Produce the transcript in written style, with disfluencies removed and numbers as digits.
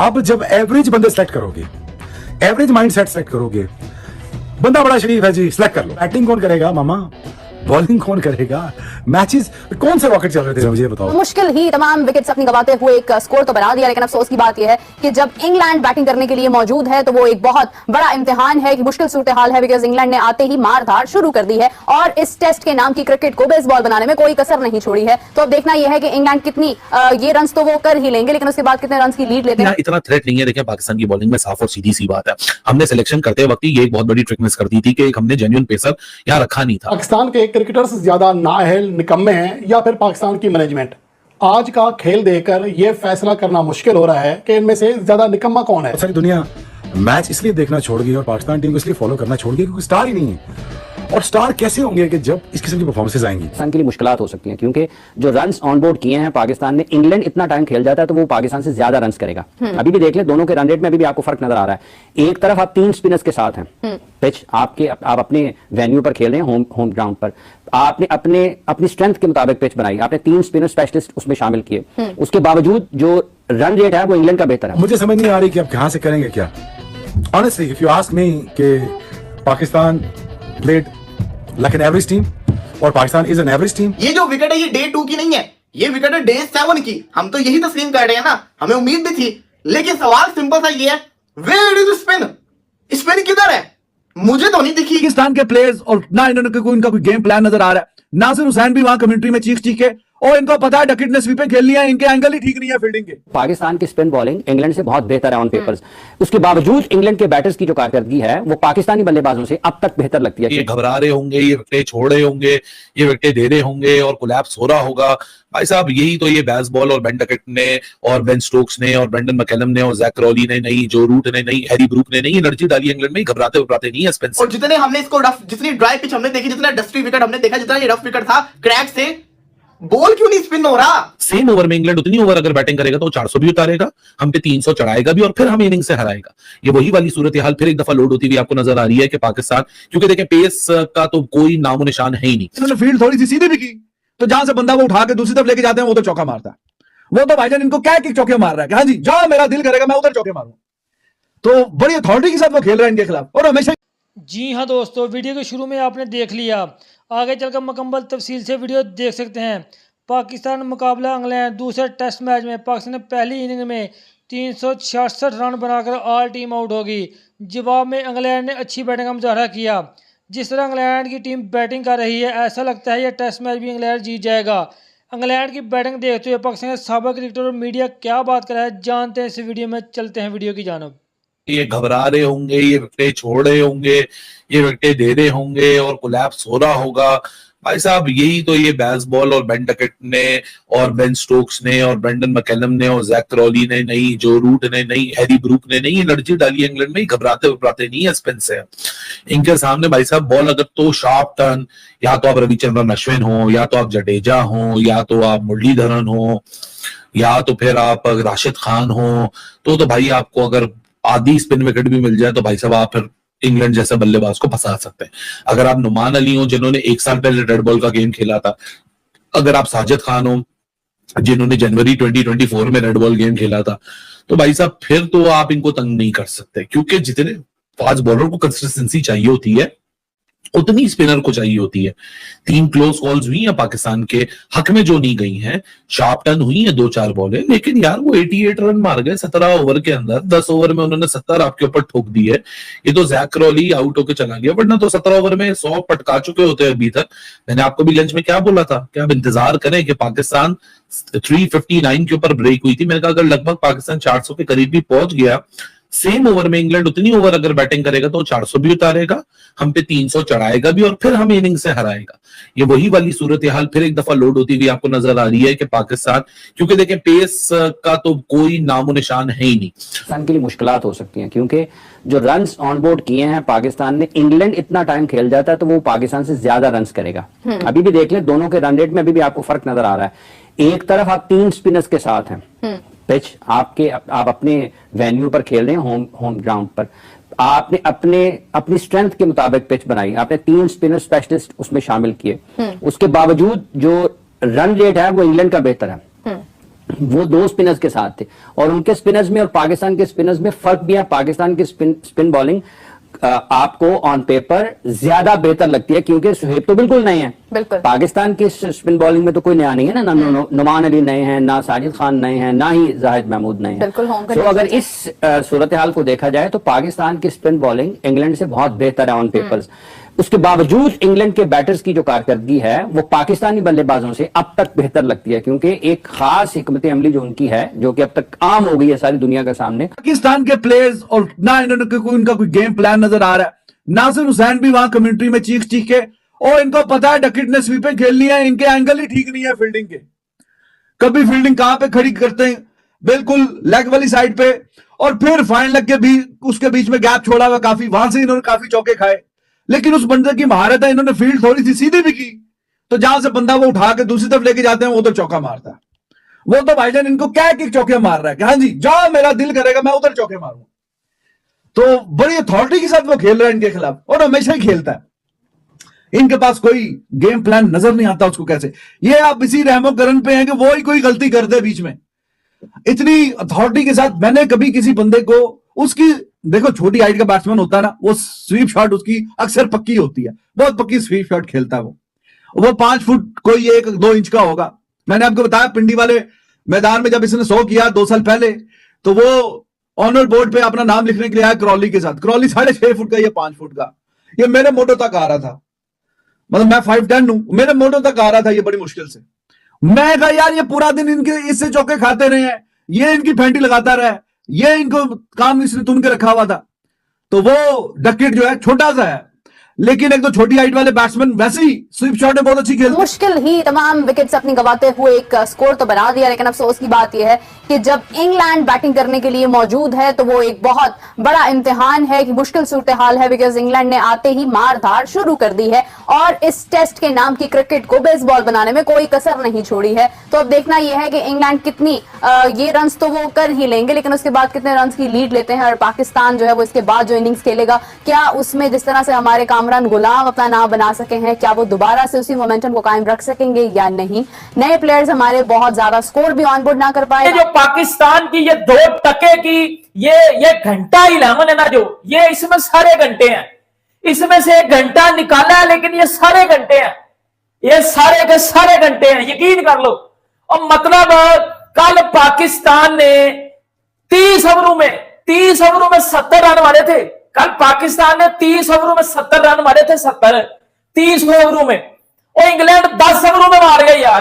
अब जब एवरेज बंदे सेलेक्ट करोगे, एवरेज माइंड सेट सेट करोगे, बंदा बड़ा शरीफ है जी, सिलेक्ट कर लो। बैटिंग कौन करेगा मामा, बॉलिंग कौन करेगा, मैचेस कौन से रॉकेट चल रहे थे मुझे बताओ। मुश्किल ही तमाम विकेट्स अपनी गंवाते हुए एक स्कोर तो बना दिया, लेकिन अफसोस की बात यह है कि जब इंग्लैंड बैटिंग करने के लिए मौजूद है तो वो एक बहुत बड़ा इम्तिहान है कि मुश्किल सूरत हाल है, बिकॉज इंग्लैंड ने आते ही मार धाड़ शुरू कर दी है और इस टेस्ट के नाम की क्रिकेट को बेसबॉल बनाने में कोई कसर नहीं छोड़ी है। तो अब देखना यह है कि इंग्लैंड कितनी ये रन तो वो कर ही लेंगे, लेकिन उसके बाद कितने रन की लीड लेते हैं। इतना थ्रेट नहीं है। देखिए पाकिस्तान की बॉलिंग में साफ और सीधी सी बात है, हमने सिलेक्शन करते वक्त ये एक बहुत बड़ी ट्रिक मिस कर दी थी कि एक हमने जेन्युइन पेसर यहाँ रखा नहीं था। पाकिस्तान के क्रिकेटर्स ज्यादा नाअहल निकम्मे हैं या फिर पाकिस्तान की मैनेजमेंट? आज का खेल देखकर यह फैसला करना मुश्किल हो रहा है कि इनमें से ज्यादा निकम्मा कौन है। सारी दुनिया मैच इसलिए देखना छोड़ गई और पाकिस्तान टीम को इसलिए फॉलो करना छोड़ गई क्योंकि स्टार ही नहीं है। और स्टार कैसे होंगे कि जब इस किस्म की परफॉर्मेंसेज आएंगी। पाकिस्तान के लिए मुश्किलात हो सकती हैं क्योंकि जो रन्स ऑन बोर्ड किए हैं पाकिस्तान ने, इंग्लैंड इतना टाइम खेल जाता है तो वो पाकिस्तान से ज्यादा रन्स करेगा। अभी भी देख ले, दोनों के रन रेट में अभी भी आपको फर्क नजर आ रहा है। एक तरफ आप 3 स्पिनर्स के साथ हैं, पिच आप अपने वेन्यू पर खेल रहे हैं, होम ग्राउंड पर। आपने अपनी स्ट्रेंथ के मुताबिक पिच बनाई, आपने 3 स्पिनर स्पेशलिस्ट उसमें शामिल किए, उसके बावजूद जो रन रेट है वो इंग्लैंड का बेहतर है। मुझे समझ नहीं आ रही कि आप कहां से करेंगे क्या। Honestly if you ask me कि Pakistan played like an average team और Pakistan is an average team. ये जो विकेट है ये डे 2 की नहीं है, ये विकेट है डे 7 की। हम तो यही तस्लीम कर रहे हैं ना, हमें उम्मीद भी थी, लेकिन सवाल सिंपल सा ये है, वेयर इज स्पिन? स्पिन किधर है? मुझे तो नहीं दिखी। पाकिस्तान के प्लेयर्स और ना इनका कोई गेम प्लान नजर आ रहा है। नासिर हुसैन भी वहां कमेंट्री में चीख के और इनको पता है डकिट ने स्वीपें खेलनी है, इनके एंगल ही ठीक नहीं है फील्डिंग के। पाकिस्तान की स्पिन बॉलिंग इंग्लैंड से बहुत बेहतर है ऑन पेपर्स, उसके बावजूद इंग्लैंड के बैटर्स की जो कारकर्दगी है वो पाकिस्तानी बल्लेबाजों से अब तक बेहतर लगती है। ये घबरा रहे होंगे, ये विकेटें छोड़ रहे होंगे, ये विकेटें दे रहे होंगे और कोलैप्स हो रहा होगा। भाई साहब यही तो ये बेसबॉल और बेन डकेट ने और बेन स्टोक्स ने और ब्रेंडन मैकलम ने और जैक क्रॉली ने नहीं, जो रूट ने नहीं, हैरी ब्रूक ने नहीं एनर्जी डाली इंग्लैंड में। घबराते घबराते नहीं है स्पिन से। और जितने हमने इसको रफ, जितनी ड्राई पिच हमने देखी, जितना डस्टी विकेट हमने देखा, जितना ये रफ विकेट था क्रैक से, बॉल क्यों नहीं स्पिन हो रहा? सेम ओवर में इंग्लैंड उतनी ओवर अगर बैटिंग करेगा तो 400 भी उतारेगा, हम पे 300 चढ़ाएगा भी और फिर हम इनिंग से हराएगा। ये वही वाली सूरत हाल फिर एक दफा लोड होती हुई आपको नजर आ रही है कि पाकिस्तान, क्योंकि देखें पेस का तो कोई नामो निशान है ही नहीं। इन्होंने फील्ड थोड़ी सी सीधी भी की तो जहां से बंदा वो उठा के दूसरी तरफ लेके जाते हैं वो तो चौका मारता है। वो तो भाईजान इनको क्या किक चौके मार रहा है कि हाँ जी जहां मेरा दिल करेगा मैं उधर चौके मारूंगा। तो बड़ी अथॉरिटी के साथ वो खेल रहा है इनके खिलाफ और हमेशा। जी हाँ दोस्तों, वीडियो के शुरू में आपने देख लिया, आगे चलकर मुकम्मल तफसील से वीडियो देख सकते हैं। पाकिस्तान मुकाबला इंग्लैंड दूसरे टेस्ट मैच में पाकिस्तान ने पहली इनिंग में 366 रन बनाकर ऑल टीम आउट होगी। जवाब में इंग्लैंड ने अच्छी बैटिंग का मुजाहरा किया। जिस तरह इंग्लैंड की टीम बैटिंग कर रही है ऐसा लगता है यह टेस्ट मैच भी इंग्लैंड जीत जाएगा। इंग्लैंड की बैटिंग देखते हुए पाकिस्तान के साबिक क्रिकेटर और मीडिया क्या बात कर रहा है जानते हैं इस वीडियो में। चलते हैं वीडियो की जानब। ये घबरा रहे होंगे, ये विकेटें छोड़ रहे होंगे, ये विकेटें दे रहे होंगे और कोलैप्स हो रहा होगा। भाई साहब यही तो ये बेसबॉल और बेन डकेट ने और बेन स्टोक्स ने और ब्रेंडन मैकलम ने और जैक क्रॉली ने नहीं, जो रूट ने नहीं, हैरी ब्रूक ने नहीं एनर्जी डाली इंग्लैंड में। घबराते घबराते नहीं है स्पिन से। इनके सामने भाई साहब बॉल अगर तो शार्प टर्न, या तो आप रविचंद्रन अश्विन हो, या तो आप जडेजा हो, या तो आप मुरलीधरन हो, या तो फिर आप राशिद खान हो, तो भाई आपको अगर आधी स्पिन विकेट भी मिल जाए तो भाई साहब आप फिर इंग्लैंड जैसे बल्लेबाज को फंसा सकते हैं। अगर आप नुमान अली हो जिन्होंने 1 साल पहले रेड बॉल का गेम खेला था, अगर आप साजिद खान हो जिन्होंने जनवरी 2024 में रेड बॉल गेम खेला था, तो भाई साहब फिर तो आप इनको तंग नहीं कर सकते, क्योंकि जितने फास्ट बॉलर को कंसिस्टेंसी चाहिए होती है उतनी स्पिनर को चाहिए होती है। 3 क्लोज कॉल्स हुई हैं पाकिस्तान के हक में जो नहीं गई हैं, शार्प टर्न हुई है 2-4 बॉलें, लेकिन यार वो 88 रन मार गए 17 ओवर के अंदर। 10 ओवर में उन्होंने 70 आपके ऊपर ठोक दी है। ये तो जैक क्रॉली आउट होकर चला गया, वरना तो 17 ओवर में 100 पटका चुके होते हैं अभी तक। मैंने आपको भी लंच में क्या बोला था कि आप इंतजार करें कि पाकिस्तान 359 के ऊपर ब्रेक हुई थी। मैंने कहा अगर लगभग पाकिस्तान 400 के करीब भी पहुंच गया, सेम ओवर में इंग्लैंड उतनी ओवर अगर बैटिंग करेगा तो 400 भी उतारेगा, हम पे 300 चढ़ाएगा भी और फिर हम इनिंग से हराएगा। ये वही वाली सूरत हाल फिर एक दफा लोड होती हुई आपको नजर आ रही है कि पाकिस्तान, क्योंकि देखें पेस का तो कोई नामो निशान है ही नहीं। पाकिस्तान के लिए मुश्किलात हो सकती हैं क्योंकि जो रन्स ऑन बोर्ड किए हैं पाकिस्तान ने, इंग्लैंड इतना टाइम खेल जाता है तो वो पाकिस्तान से ज्यादा रन्स करेगा। अभी भी देख ले, दोनों के रन रेट में अभी भी आपको फर्क नजर आ रहा है। एक तरफ आप 3 स्पिनर्स के साथ हैं, पिच आप अपने वेन्यू पर खेल रहे हैं, होम ग्राउंड पर। आपने अपनी स्ट्रेंथ के मुताबिक पिच बनाई, आपने 3 स्पिनर स्पेशलिस्ट उसमें शामिल किए, उसके बावजूद जो रन रेट है वो इंग्लैंड का बेहतर है। वो 2 स्पिनर्स के साथ थे और उनके स्पिनर्स में और पाकिस्तान के स्पिनर्स में फर्क भी है। पाकिस्तान की स्पिन बॉलिंग आपको ऑन पेपर ज्यादा बेहतर लगती है क्योंकि शुएब तो बिल्कुल नए हैं। बिल्कुल। पाकिस्तान की स्पिन बॉलिंग में तो कोई नया नहीं है ना, नुमान अली नए हैं, ना साजिद खान नए हैं, ना ही जाहिद महमूद नए हैं। बिल्कुल होंगे। तो अगर इस सूरत हाल को देखा जाए तो पाकिस्तान की स्पिन बॉलिंग इंग्लैंड से बहुत बेहतर है ऑन पेपर्स। उसके बावजूद इंग्लैंड के बैटर्स की जो कारकर्दगी है वो पाकिस्तानी बल्लेबाजों से अब तक बेहतर लगती है क्योंकि एक खास हिकमत अमली जो उनकी है, जो कि अब तक आम हो गई है सारी दुनिया के सामने। पाकिस्तान के प्लेयर्स और ना इन्होंने उनका कोई गेम प्लान नजर आ रहा है। नासिर हुसैन भी वहां कमेंट्री में चीख चीख के, और इनको पता है डकिट ने स्वीपें खेलनी है, इनके एंगल ही ठीक नहीं है फील्डिंग के। कभी फील्डिंग कहां पे खड़ी करते हैं, बिल्कुल लेग वाली साइड पे, और फिर फाइन लग के भी उसके बीच में गैप छोड़ा हुआ काफी, वहां से इन्होंने काफी चौके खाए। लेकिन उस बंदे की महारत है, इन्होंने फील्ड थोड़ी सी सीधी भी की तो जहां से बंदा वो उठा के दूसरी तरफ लेके जाते हैं वो तो चौका मारता है। वो तो भाईजान इनको क्या कि चौके मार रहा है कि हाँ जी जहां मेरा दिल करेगा मैं उधर चौके मारूंगा। तो बड़ी अथॉरिटी के साथ वो खेल रहा है इनके खिलाफ, और हमेशा ही खेलता है। इनके पास कोई गेम प्लान नजर नहीं आता उसको कैसे। ये आप इसी रहमो करन पे हैं कि वो ही कोई गलती कर दे बीच में। इतनी अथॉरिटी के साथ मैंने कभी किसी बंदे को, उसकी देखो छोटी हाइट का बैट्समैन होता है ना, वो स्वीप शॉट उसकी अक्सर पक्की होती है, बहुत पक्की स्वीप शॉट खेलता है वो 5 फुट कोई 1-2 इंच का होगा। मैंने आपको बताया पिंडी वाले मैदान में जब इसने 100 किया 2 साल पहले, तो वो ऑनर बोर्ड पे अपना नाम लिखने के लिए आया क्रॉली के साथ। क्रॉली 6.5 फुट का, ये 5 फुट का। ये मेरे मोटो तक आ रहा था, मतलब मैं 5'10" हूं, मेरे मोटो तक आ रहा था ये बड़ी मुश्किल से। मैं कहा यार ये पूरा दिन इनके इससे चौके खाते रहे हैं, ये इनकी फेंटी लगाता रहा है, ये इनको काम इसने तुन के रखा हुआ था। तो वो डकिट जो है छोटा सा है, लेकिन एक तो छोटी हाइट वाले बैट्समैन वैसे ही स्वीप शॉट में बहुत अच्छी खेलते हैं। मुश्किल ही तमाम विकेट्स अपनी गंवाते हुए एक स्कोर तो बना दिया, लेकिन अफसोस की बात यह है कि जब इंग्लैंड बैटिंग करने के लिए मौजूद है तो वो एक बहुत बड़ा इम्तिहान है कि मुश्किल सूरत हाल है, बिकॉज इंग्लैंड ने आते ही मार धाड़ शुरू कर दी है और इस टेस्ट के नाम की क्रिकेट को बेसबॉल बनाने में कोई कसर नहीं छोड़ी है। तो अब देखना यह है कि इंग्लैंड कितनी ये रन तो वो कर ही लेंगे, लेकिन उसके बाद कितने रन की लीड लेते हैं, और पाकिस्तान जो है वो इसके बाद जो इनिंग्स खेलेगा, क्या उसमें जिस तरह से हमारे कामरान गुलाम अपना नाम बना सके हैं, क्या वो दोबारा से उसी मोमेंटम को कायम रख सकेंगे या नहीं। नए प्लेयर्स हमारे बहुत ज्यादा स्कोर भी ऑन बोर्ड ना कर पाए। जो पाकिस्तान की ये 2 टके की ये घंटा 11 है ना, जो ये इसमें सारे घंटे हैं, इसमें से 1 घंटा निकाला है, लेकिन ये सारे घंटे हैं, ये सारे के सारे घंटे हैं, यकीन कर लो। और मतलब कल पाकिस्तान ने 30 ओवरों में 70 रन मारे थे। कल पाकिस्तान ने 30 ओवरों में 70 रन मारे थे, 30 ओवरों में, और इंग्लैंड 10 ओवरों में मार गई यार।